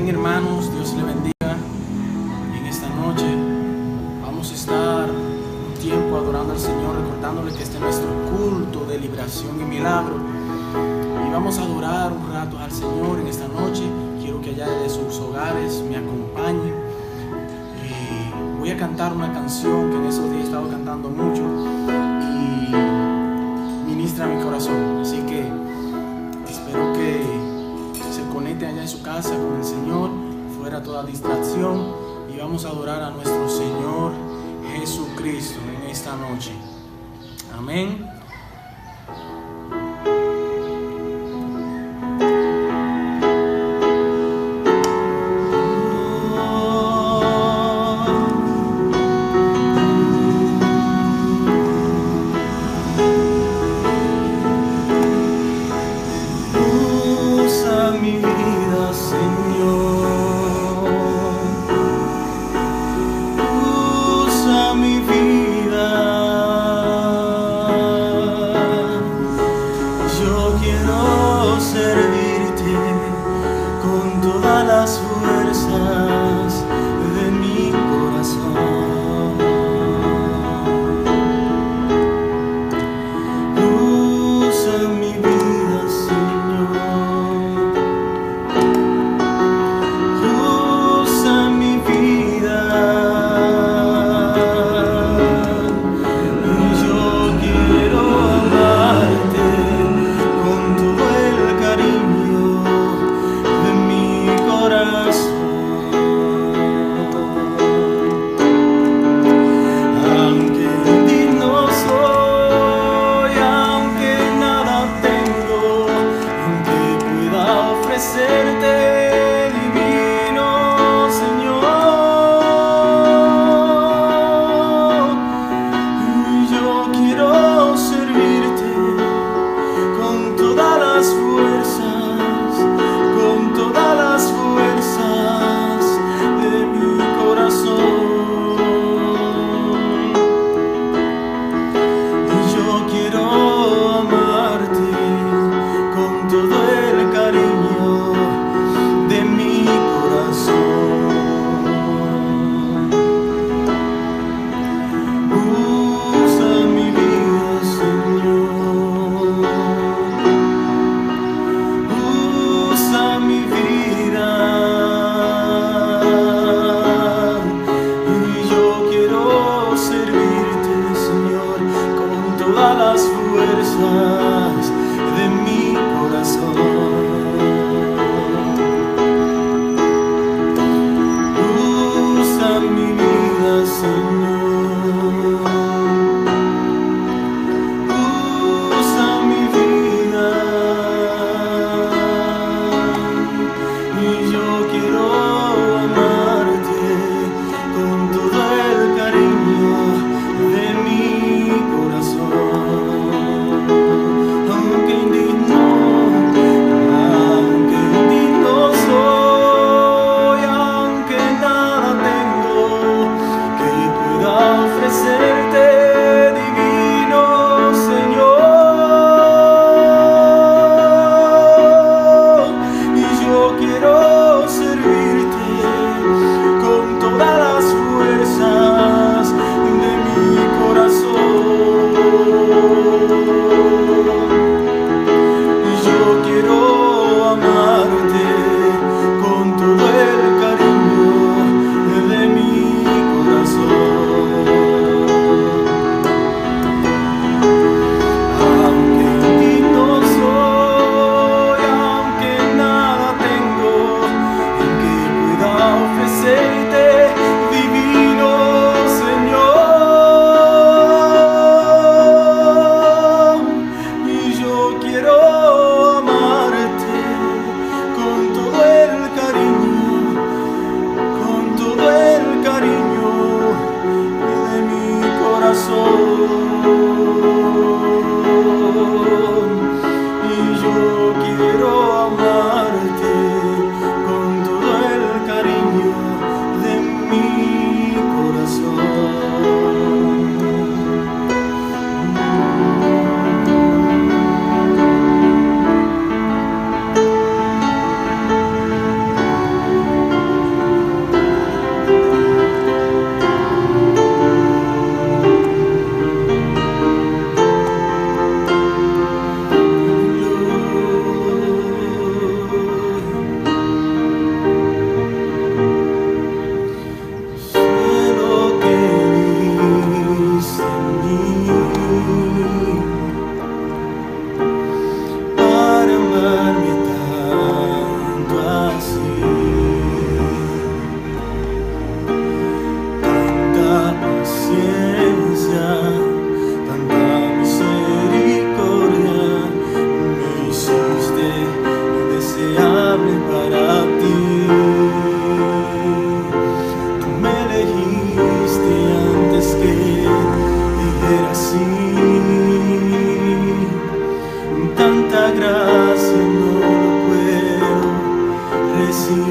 Amén, hermanos, Dios le bendiga. En esta noche vamos a estar un tiempo adorando al Señor, recordándole que este es nuestro culto de liberación y milagro. Y vamos a adorar un rato al Señor en esta noche. Quiero que allá de sus hogares me acompañen. Voy a cantar una canción que en esos días he estado cantando mucho y ministra mi corazón. Así que espero que se conecten allá en su casa con el Señor, fuera toda distracción, y vamos a adorar a nuestro Señor Jesucristo en esta noche. Amén.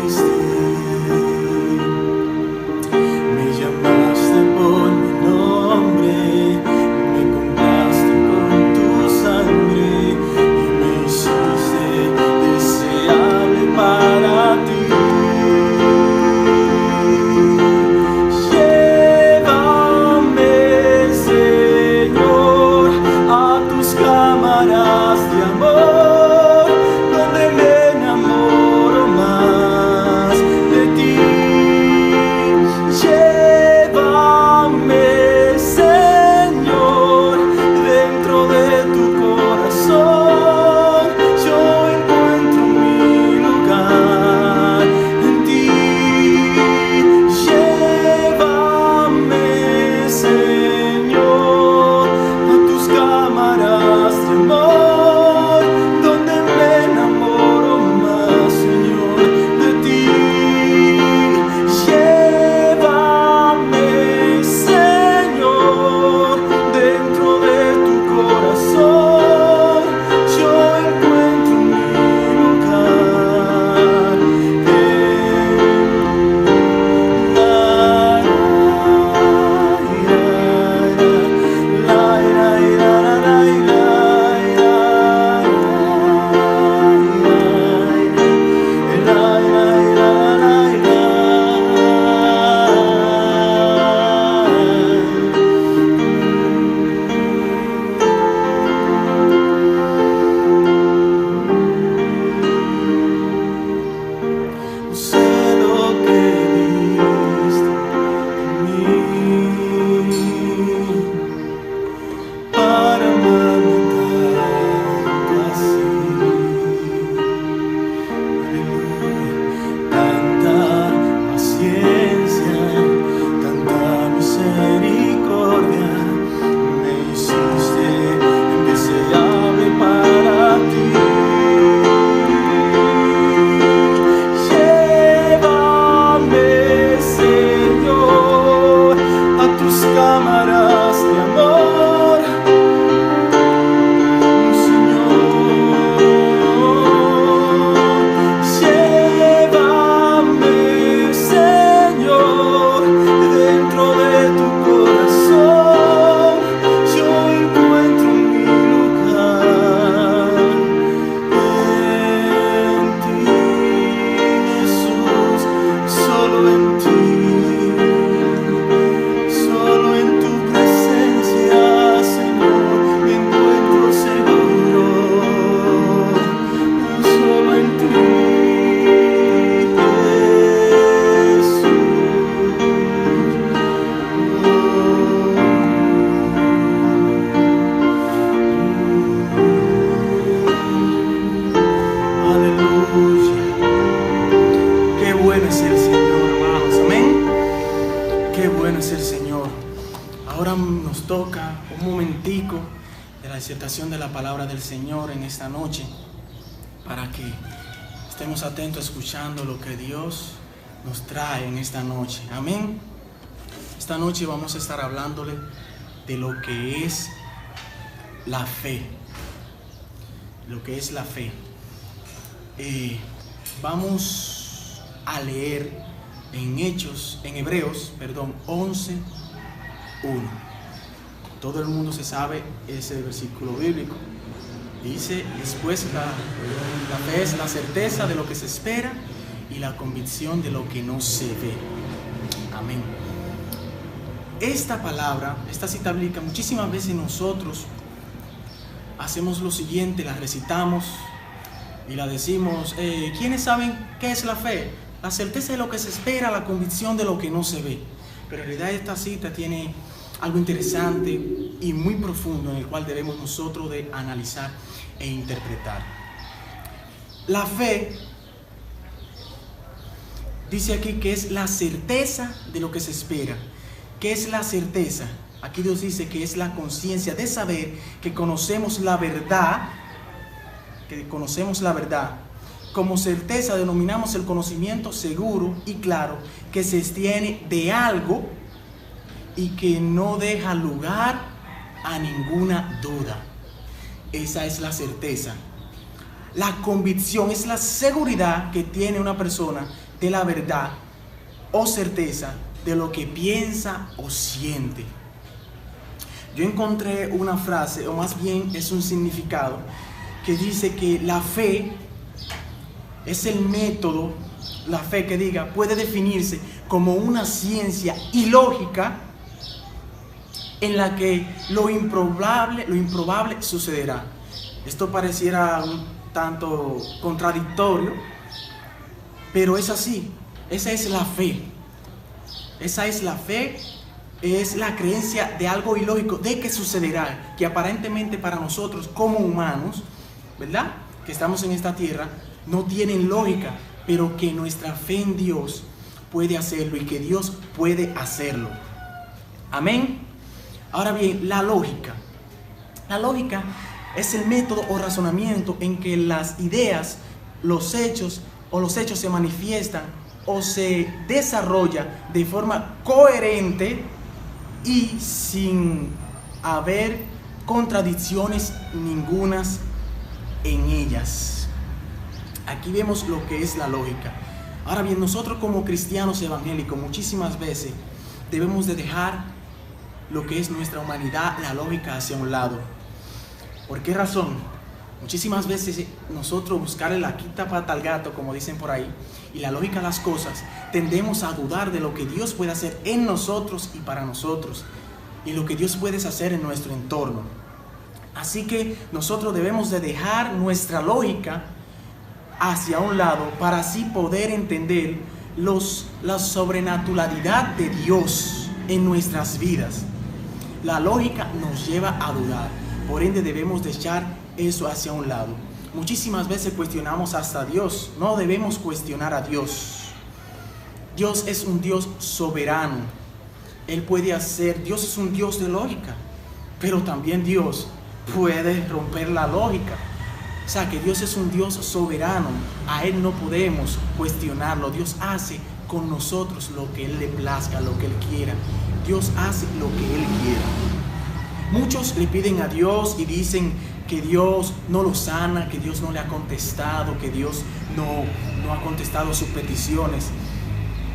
hiciste. Me llamaste por mi nombre, me compraste con tu sangre y me hiciste deseable para ti. Llévame, Señor, a tus cámaras de amor, donde me enamoro más de ti. Llévame, Señor, dentro de tu corazón. Yo encuentro mi lugar en ti. Llévame, Señor, a tus cámaras de amor, donde me enamoro más, Señor, de ti. Llévame, Señor, dentro de tu corazón. Yo encuentro mi lugar sé lo que diste en mí para amarme tanto así. Aleluya. Tanta paciencia, tanta misericordia, me hiciste indeseable para ti. Llévame, Señor, a tus cámaras de amor, Señor. Llévame, Señor, dentro de tu corazón. Yo encuentro mi lugar en ti, Jesús, solo en ti, solo en tu presencia, Señor, me encuentro seguro. Solo en ti, aleluya. Qué bueno es el Señor, hermanos, amén. Qué bueno es el Señor. Ahora nos toca un momentico de la disertación de la palabra del Señor en esta noche, para que estemos atentos escuchando lo que Dios nos trae en esta noche, amén. Esta noche vamos a estar hablándole de lo que es la fe, lo que es la fe. Vamos a leer en Hebreos 11:1. Todo el mundo se sabe ese versículo bíblico. Dice: después la fe es la certeza de lo que se espera y la convicción de lo que no se ve. Amén. Esta palabra, esta cita bíblica, muchísimas veces nosotros hacemos lo siguiente: la recitamos y la decimos. ¿Quiénes saben qué es la fe? La certeza de lo que se espera, la convicción de lo que no se ve. Pero en realidad esta cita tiene algo interesante y muy profundo en el cual debemos nosotros de analizar e interpretar. La fe dice aquí que es la certeza de lo que se espera. ¿Qué es la certeza? Aquí Dios dice que es la conciencia de saber que conocemos la verdad, Como certeza denominamos el conocimiento seguro y claro que se tiene de algo y que no deja lugar a ninguna duda. Esa es la certeza. la convicción, es la seguridad que tiene una persona de la verdad o certeza de lo que piensa o siente. Yo encontré una frase, o más bien es un significado, que dice que la fe es el método, la fe que diga, puede definirse como una ciencia ilógica en la que lo improbable sucederá. Esto pareciera un tanto contradictorio, pero es así. Esa es la fe. Esa es la fe, es la creencia de algo ilógico, de que sucederá, que aparentemente para nosotros como humanos, ¿verdad?, que estamos en esta tierra, no tienen lógica, pero que nuestra fe en Dios puede hacerlo y que Dios puede hacerlo. Amén. Ahora bien, la lógica. La lógica es el método o razonamiento en que las ideas, los hechos se manifiestan o se desarrolla de forma coherente y sin haber contradicciones ningunas en ellas. Aquí vemos lo que es la lógica. Ahora bien, nosotros como cristianos evangélicos muchísimas veces debemos de dejar lo que es nuestra humanidad, la lógica, hacia un lado. ¿Por qué razón? Muchísimas veces nosotros buscarle la quinta pata al gato, como dicen por ahí, y la lógica de las cosas, tendemos a dudar de lo que Dios puede hacer en nosotros y para nosotros, y lo que Dios puede hacer en nuestro entorno. Así que nosotros debemos de dejar nuestra lógica hacia un lado para así poder entender la sobrenaturalidad de Dios en nuestras vidas. La lógica nos lleva a dudar, por ende debemos de echar eso hacia un lado. Muchísimas veces cuestionamos hasta a Dios. No debemos cuestionar a Dios. Dios es un Dios soberano. Él puede hacer, Dios es un Dios de lógica, pero también Dios puede romper la lógica. O sea que Dios es un Dios soberano. A Él no podemos cuestionarlo. Dios hace con nosotros lo que Él le plazca, lo que Él quiera. Dios hace lo que Él quiera. Muchos le piden a Dios y dicen que Dios no lo sana, que Dios no le ha contestado, que Dios no ha contestado sus peticiones.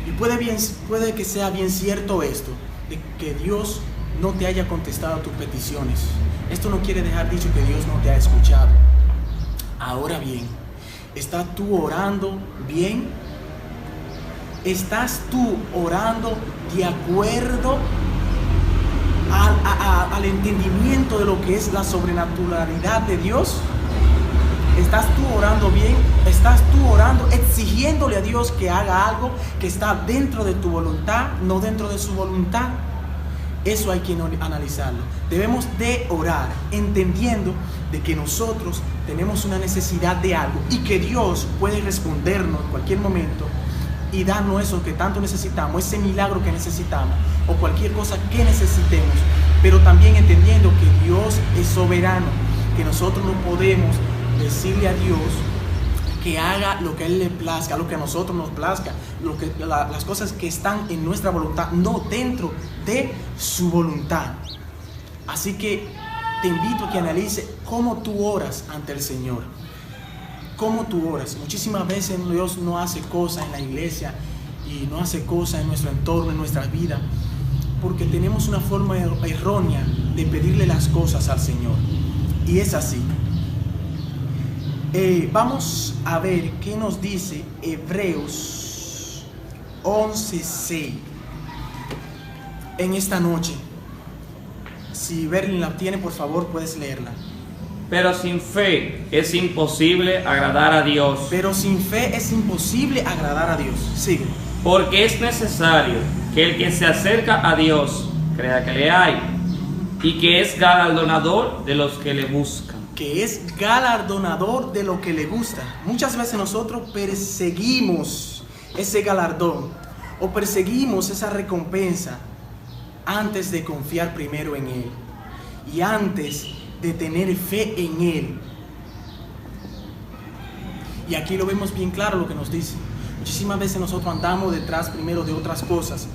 Y puede que sea bien cierto esto, de que Dios no te haya contestado tus peticiones. Esto no quiere dejar dicho que Dios no te ha escuchado. Ahora bien, ¿estás tú orando bien? ¿Estás tú orando de acuerdo al entendimiento de lo que es la sobrenaturalidad de Dios? ¿Estás tú orando bien? ¿Estás tú orando exigiéndole a Dios que haga algo que está dentro de tu voluntad, no dentro de su voluntad? Eso hay que analizarlo. Debemos de orar entendiendo de que nosotros tenemos una necesidad de algo y que Dios puede respondernos en cualquier momento y darnos eso que tanto necesitamos, ese milagro que necesitamos o cualquier cosa que necesitemos, pero también entendiendo que Dios es soberano, que nosotros no podemos decirle a Dios que haga lo que a Él le plazca, lo que a nosotros nos plazca, las cosas que están en nuestra voluntad, no dentro de su voluntad. Así que te invito a que analice cómo tú oras ante el Señor. ¿Cómo tú oras? Muchísimas veces Dios no hace cosas en la iglesia y no hace cosas en nuestro entorno, en nuestra vida, porque tenemos una forma errónea de pedirle las cosas al Señor. Y es así. Vamos a ver qué nos dice Hebreos 11:6 en esta noche. Si Berlin la tiene, por favor, puedes leerla. Pero sin fe es imposible agradar a Dios. Pero sin fe es imposible agradar a Dios. Sigue. Porque es necesario que el que se acerca a Dios crea que le hay y que es galardonador de los que le buscan. Que es galardonador de lo que le gusta. Muchas veces nosotros perseguimos ese galardón o perseguimos esa recompensa antes de confiar primero en Él y antes de tener fe en Él. Y aquí lo vemos bien claro lo que nos dice. Muchísimas veces nosotros andamos detrás primero de otras cosas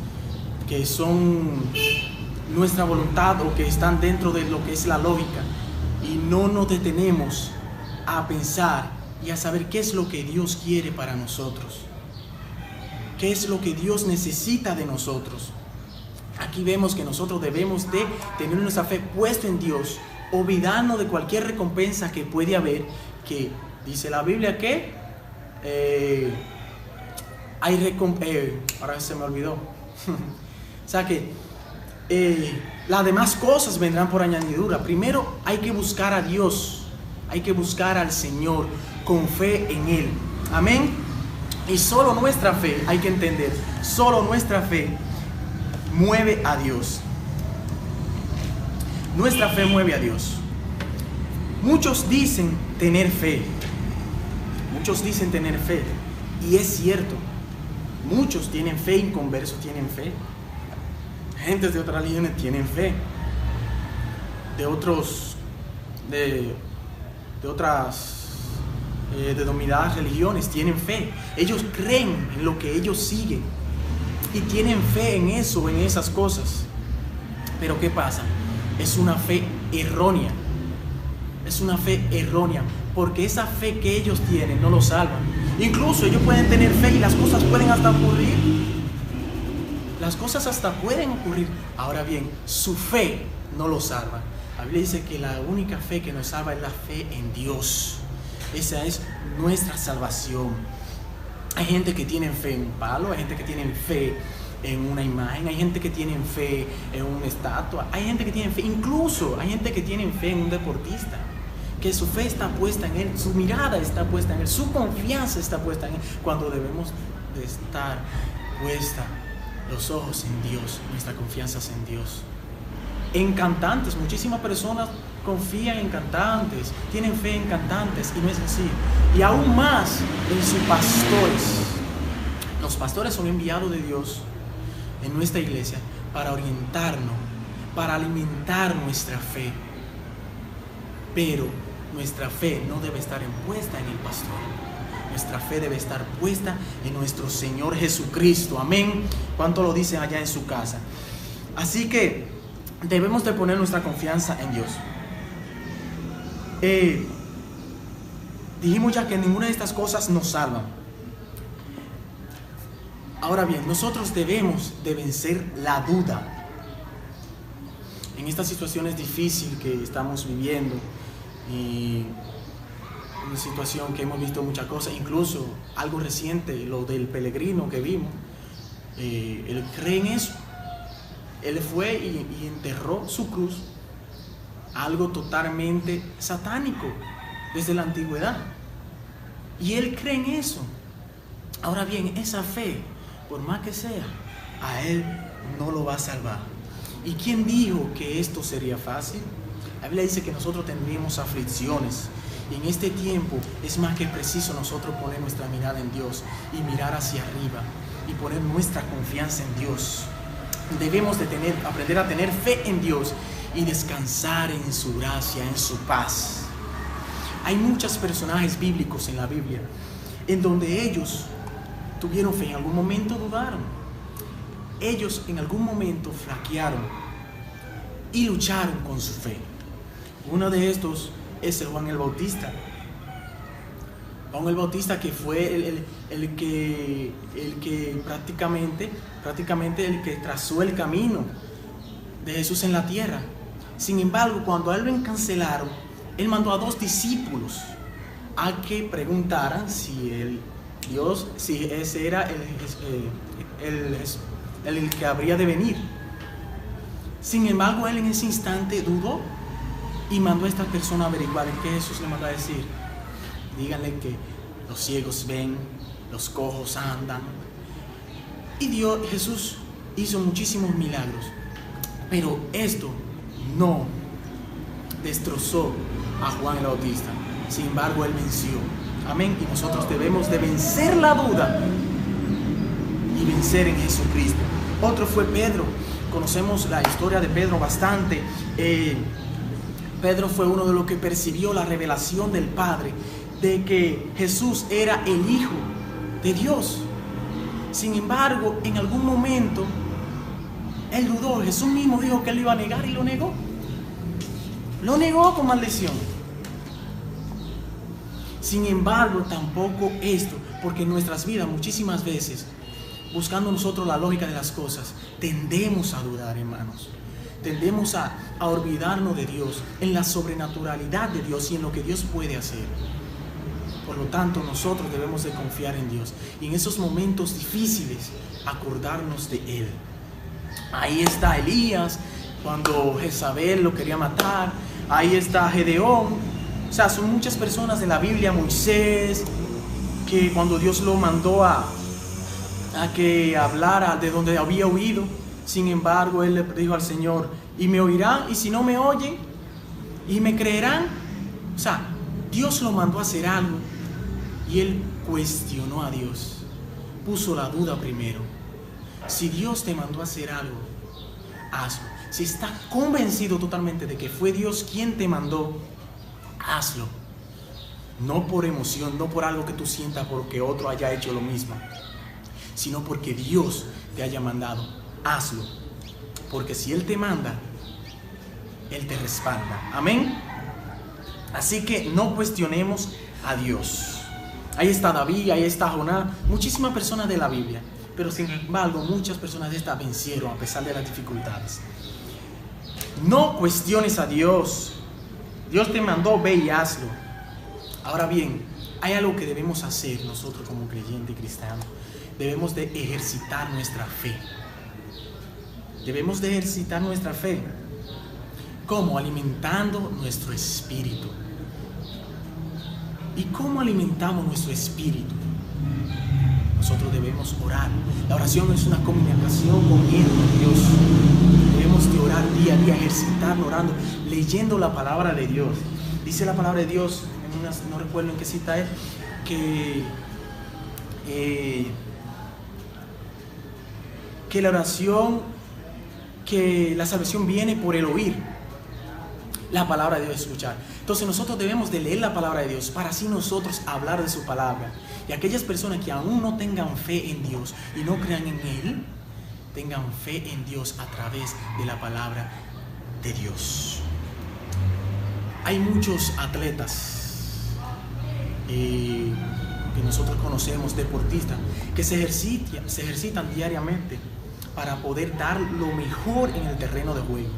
que son nuestra voluntad o que están dentro de lo que es la lógica, y no nos detenemos a pensar y a saber qué es lo que Dios quiere para nosotros, qué es lo que Dios necesita de nosotros. Aquí vemos que nosotros debemos de tener nuestra fe puesta en Dios, olvidarnos de cualquier recompensa que puede haber, que dice la Biblia que ahora se me olvidó. O sea que las demás cosas vendrán por añadidura. Primero hay que buscar a Dios, hay que buscar al Señor con fe en Él. Amén. Y solo nuestra fe, hay que entender, solo nuestra fe mueve a Dios. Nuestra fe mueve a Dios. Muchos dicen tener fe. Muchos dicen tener fe. Y es cierto. Muchos tienen fe, inconversos tienen fe. Gentes de otras religiones tienen fe. De otras denominadas religiones tienen fe. Ellos creen en lo que ellos siguen y tienen fe en eso, en esas cosas. Pero ¿qué pasa? Es una fe errónea. Es una fe errónea, porque esa fe que ellos tienen no los salva. Incluso ellos pueden tener fe y las cosas pueden hasta ocurrir. Las cosas hasta pueden ocurrir. Ahora bien, su fe no los salva. La Biblia dice que la única fe que nos salva es la fe en Dios. Esa es nuestra salvación. Hay gente que tiene fe en un palo, hay gente que tiene fe en una imagen, hay gente que tiene fe en una estatua, hay gente que tiene fe, incluso hay gente que tiene fe en un deportista, que su fe está puesta en él, su mirada está puesta en él, su confianza está puesta en él, cuando debemos de estar puesta los ojos en Dios, nuestra confianza es en Dios. En cantantes, muchísimas personas confían en cantantes, tienen fe en cantantes, y no es así. Y aún más en sus pastores. Los pastores son enviados de Dios en nuestra iglesia para orientarnos, para alimentar nuestra fe. Pero nuestra fe no debe estar puesta en el pastor. Nuestra fe debe estar puesta en nuestro Señor Jesucristo. Amén. ¿Cuánto lo dicen allá en su casa? Así que debemos de poner nuestra confianza en Dios. Dijimos ya que ninguna de estas cosas nos salvan. Ahora bien, nosotros debemos de vencer la duda. En esta situación es difícil que estamos viviendo, y una situación que hemos visto muchas cosas, incluso algo reciente, lo del peregrino que vimos, él cree en eso. Él fue y enterró su cruz, algo totalmente satánico desde la antigüedad, y él cree en eso. Ahora bien, esa fe, por más que sea, a él no lo va a salvar. ¿Y quién dijo que esto sería fácil? La Biblia dice que nosotros tendríamos aflicciones, y en este tiempo es más que preciso nosotros poner nuestra mirada en Dios y mirar hacia arriba y poner nuestra confianza en Dios. Debemos de aprender a tener fe en Dios y descansar en su gracia, en su paz. Hay muchos personajes bíblicos en la Biblia en donde ellos tuvieron fe, en algún momento dudaron, ellos en algún momento flaquearon y lucharon con su fe. Uno de estos es Juan el Bautista. Juan el Bautista, que fue el que prácticamente el que trazó el camino de Jesús en la tierra. Sin embargo, cuando a él lo encarcelaron, él mandó a 2 discípulos a que preguntaran si ese era el que habría de venir. Sin embargo, él en ese instante dudó y mandó a esta persona a averiguar. ¿En qué Jesús le mandó a decir? Díganle que los ciegos ven, los cojos andan. Y Jesús hizo muchísimos milagros, pero esto no destrozó a Juan el Bautista. Sin embargo, él venció. Amén. Y nosotros debemos de vencer la duda y vencer en Jesucristo. Otro fue Pedro. Conocemos la historia de Pedro bastante. Pedro fue uno de los que percibió la revelación del Padre de que Jesús era el Hijo de Dios. Sin embargo, en algún momento él dudó. Jesús mismo dijo que él lo iba a negar y lo negó. Lo negó con maldición. Sin embargo, tampoco esto, porque en nuestras vidas muchísimas veces, buscando nosotros la lógica de las cosas, tendemos a dudar, hermanos. Tendemos a olvidarnos de Dios, en la sobrenaturalidad de Dios y en lo que Dios puede hacer. Por lo tanto, nosotros debemos de confiar en Dios y en esos momentos difíciles acordarnos de Él. Ahí está Elías cuando Jezabel lo quería matar. Ahí está Gedeón. O sea, son muchas personas de la Biblia. Moisés, que cuando Dios lo mandó a que hablara de donde había huido, sin embargo, él le dijo al Señor: y me oirán, y si no me oyen, y me creerán. O sea, Dios lo mandó a hacer algo y él cuestionó a Dios, puso la duda primero. Si Dios te mandó a hacer algo, hazlo. Si estás convencido totalmente de que fue Dios quien te mandó, hazlo. No por emoción, no por algo que tú sientas porque otro haya hecho lo mismo, sino porque Dios te haya mandado. Hazlo. Porque si Él te manda, Él te respalda. Amén. Así que no cuestionemos a Dios. Ahí está David, ahí está Jonás, muchísimas personas de la Biblia. Pero sin embargo, muchas personas de estas vencieron a pesar de las dificultades. No cuestiones a Dios. Dios te mandó, ve y hazlo. Ahora bien, hay algo que debemos hacer nosotros como creyentes y cristianos. Debemos de ejercitar nuestra fe. Debemos de ejercitar nuestra fe. ¿Cómo? Alimentando nuestro espíritu. ¿Y cómo alimentamos nuestro espíritu? Nosotros debemos orar. La oración es una comunicación con Él, con Dios. Debemos de orar día a día, ejercitarnos orando, leyendo la palabra de Dios. Dice la palabra de Dios, no recuerdo en qué cita es, que la oración, que la salvación viene por el oír la palabra de Dios, escuchar. Entonces nosotros debemos de leer la palabra de Dios para así nosotros hablar de su palabra. Y aquellas personas que aún no tengan fe en Dios y no crean en Él, tengan fe en Dios a través de la palabra de Dios. Hay muchos atletas que nosotros conocemos, deportistas, que se ejercitan diariamente para poder dar lo mejor en el terreno de juego.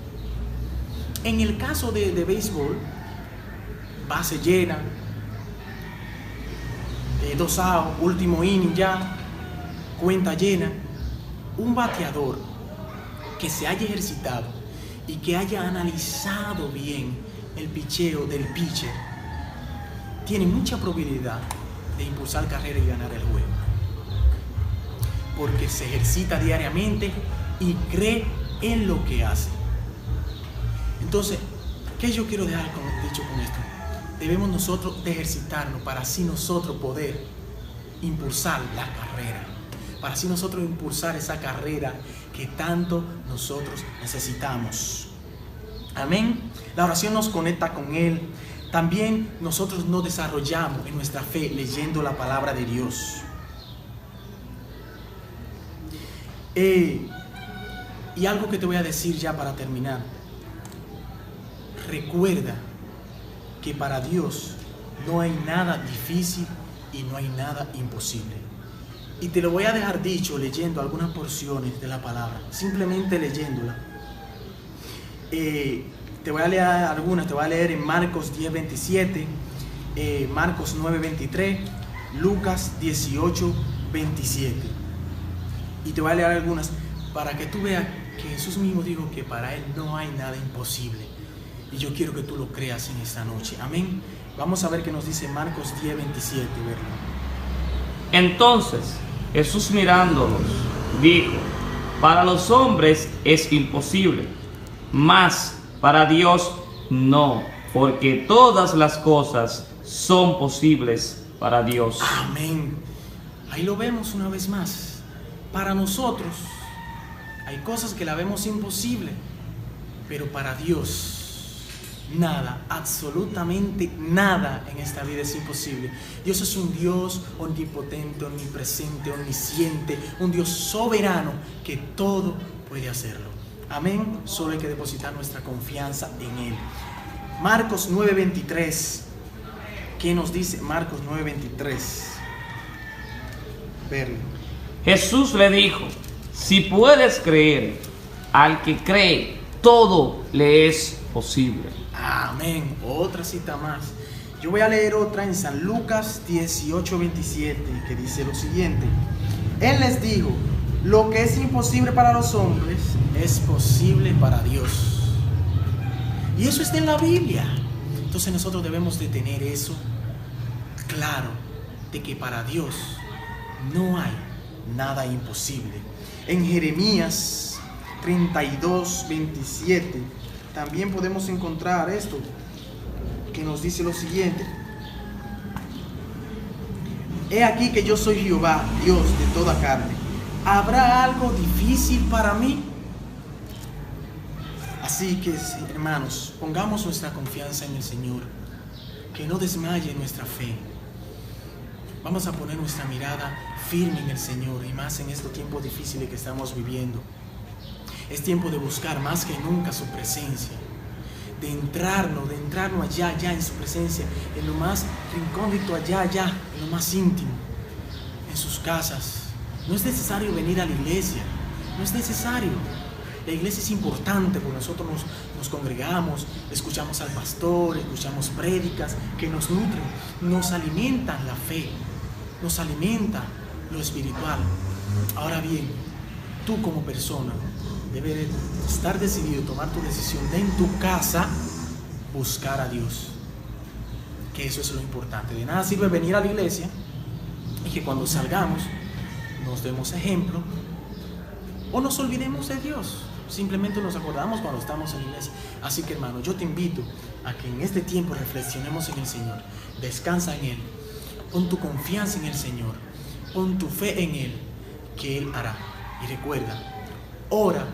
En el caso de béisbol, base llena, 2 outs, último inning ya, cuenta llena. Un bateador que se haya ejercitado y que haya analizado bien el picheo del pitcher tiene mucha probabilidad de impulsar carrera y ganar el juego, porque se ejercita diariamente y cree en lo que hace. Entonces, ¿qué yo quiero dejar dicho con esto? Debemos nosotros de ejercitarnos para así nosotros poder impulsar la carrera, para así nosotros impulsar esa carrera que tanto nosotros necesitamos. Amén. La oración nos conecta con Él. También nosotros nos desarrollamos en nuestra fe leyendo la palabra de Dios. Y algo que te voy a decir ya para terminar. Recuerda que para Dios no hay nada difícil y no hay nada imposible. Y te lo voy a dejar dicho leyendo algunas porciones de la palabra, simplemente leyéndola. Te voy a leer algunas, te voy a leer en Marcos 10:27, Marcos 9:23, Lucas 18:27. Y te voy a leer algunas para que tú veas que Jesús mismo dijo que para Él no hay nada imposible. Y yo quiero que tú lo creas en esta noche. Amén. Vamos a ver qué nos dice Marcos 10:27. Entonces Jesús mirándolos dijo: para los hombres es imposible, mas para Dios no, porque todas las cosas son posibles para Dios. Amén. Ahí lo vemos una vez más. Para nosotros hay cosas que la vemos imposible, pero para Dios nada, absolutamente nada en esta vida es imposible. Dios es un Dios omnipotente, omnipresente, omnisciente, un Dios soberano que todo puede hacerlo. Amén. Solo hay que depositar nuestra confianza en Él. Marcos 9:23. ¿Qué nos dice Marcos 9:23? Verlo. Jesús le dijo, si puedes creer, al que cree, todo le es posible. Amén. Otra cita más. Yo voy a leer otra en San Lucas 18:27, que dice lo siguiente. Él les dijo, lo que es imposible para los hombres es posible para Dios. Y eso está en la Biblia. Entonces nosotros debemos de tener eso claro, de que para Dios no hay nada imposible. En Jeremías 32:27 también podemos encontrar esto, que nos dice lo siguiente. He aquí que yo soy Jehová, Dios de toda carne. ¿Habrá algo difícil para mí? Así que, hermanos, pongamos nuestra confianza en el Señor, que no desmaye nuestra fe. Vamos a poner nuestra mirada firme en el Señor, y más en estos tiempos difíciles que estamos viviendo. Es tiempo de buscar más que nunca su presencia, de entrarnos allá en su presencia, en lo más recóndito allá, en lo más íntimo, en sus casas. No es necesario venir a la iglesia, no es necesario. La iglesia es importante porque nosotros nos congregamos, escuchamos al pastor, escuchamos prédicas que nos nutren, nos alimentan la fe, nos alimenta lo espiritual. Ahora bien, tú como persona debes estar decidido, tomar tu decisión de en tu casa buscar a Dios, que eso es lo importante. De nada sirve venir a la iglesia y que cuando salgamos nos demos ejemplo o nos olvidemos de Dios. Simplemente nos acordamos cuando estamos en la iglesia. Así que, hermano, yo te invito a que en este tiempo reflexionemos en el Señor. Descansa en Él. Pon tu confianza en el Señor. Pon tu fe en Él, que Él hará. Y recuerda, ora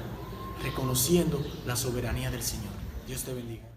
reconociendo la soberanía del Señor. Dios te bendiga.